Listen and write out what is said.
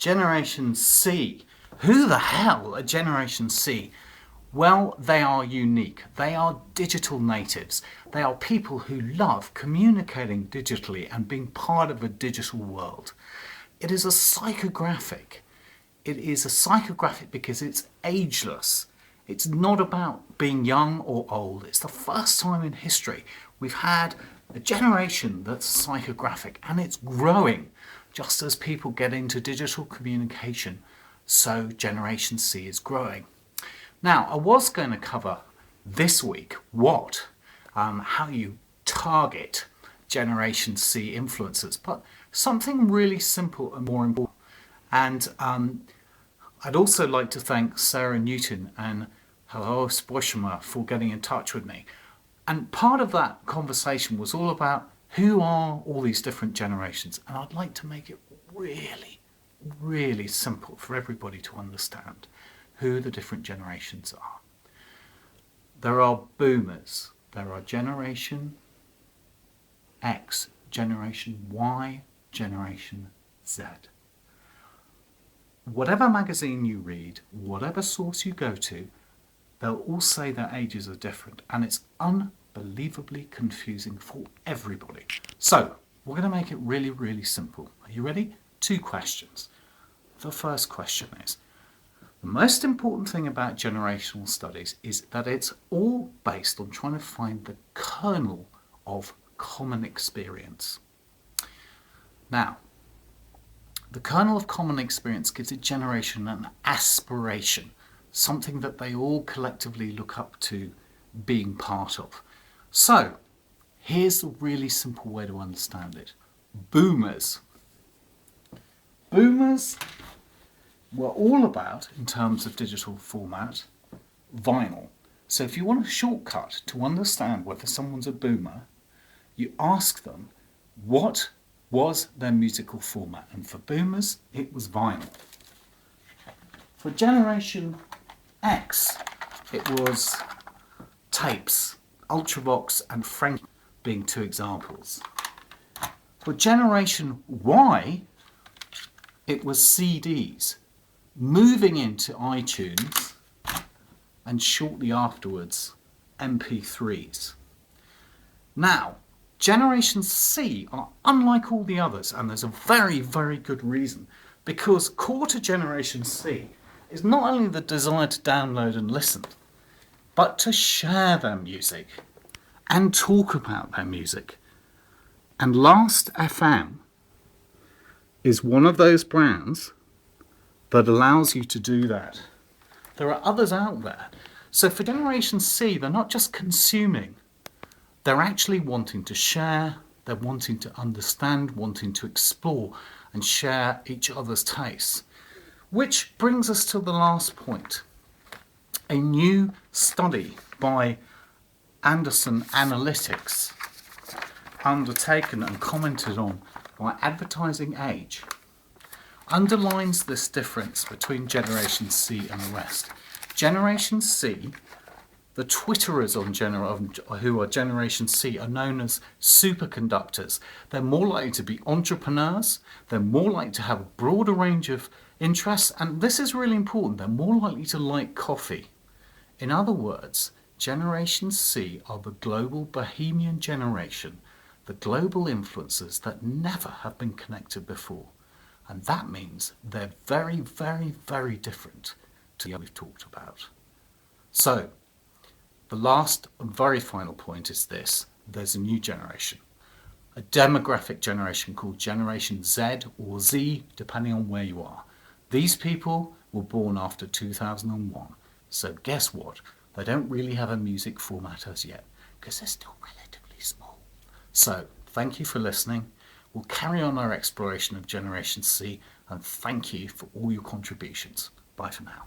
Generation C. Who the hell are Generation C? Well, they are unique. They are digital natives. They are people who love communicating digitally and being part of a digital world. It is a psychographic. It is a psychographic because it's ageless. It's not about being young or old. It's the first time in history we've had a generation that's psychographic, and it's growing. Just as people get into digital communication, so Generation C is growing. Now, I was going to cover this week how you target Generation C influencers, but something really simple and more important. And I'd also like to thank Sarah Newton and her host Boishma for getting in touch with me. And part of that conversation was all about who are all these different generations. And I'd like to make it really, really simple for everybody to understand who the different generations are. There are boomers, there are Generation X, Generation Y, Generation Z. Whatever magazine you read, whatever source you go to, they'll all say their ages are different, and it's unbelievably confusing for everybody. So, we're going to make it really, really simple. Are you ready? 2 questions. The first question is, the most important thing about generational studies is that it's all based on trying to find the kernel of common experience. Now, the kernel of common experience gives a generation an aspiration, something that they all collectively look up to being part of. So, here's the really simple way to understand it. Boomers. Boomers were all about, in terms of digital format, vinyl. So if you want a shortcut to understand whether someone's a boomer, you ask them what was their musical format. And for boomers, it was vinyl. For Generation X, it was tapes, Ultravox and Frank being 2 examples. For Generation Y, it was CDs, moving into iTunes, and shortly afterwards, MP3s. Now, Generation C are unlike all the others, and there's a very, very good reason, because core to Generation C is not only the desire to download and listen, but to share their music and talk about their music. And Last FM is one of those brands that allows you to do that. There are others out there. So for Generation C, they're not just consuming, they're actually wanting to share, they're wanting to understand, wanting to explore and share each other's tastes. Which brings us to the last point. A new study by Anderson Analytics, undertaken and commented on by Advertising Age, underlines this difference between Generation C and the rest. Generation C, the Twitterers who are Generation C are known as superconductors. They're more likely to be entrepreneurs, they're more likely to have a broader range of interests, and this is really important, they're more likely to like coffee. In other words, Generation C are the global bohemian generation, the global influencers that never have been connected before. And that means they're very, very, very different to the other we've talked about. So, the last and very final point is this. There's a new generation. A demographic generation called Generation Z or Z, depending on where you are. These people were born after 2001. So guess what? They don't really have a music format as yet, because they're still relatively small. So, thank you for listening. We'll carry on our exploration of Generation C, and thank you for all your contributions. Bye for now.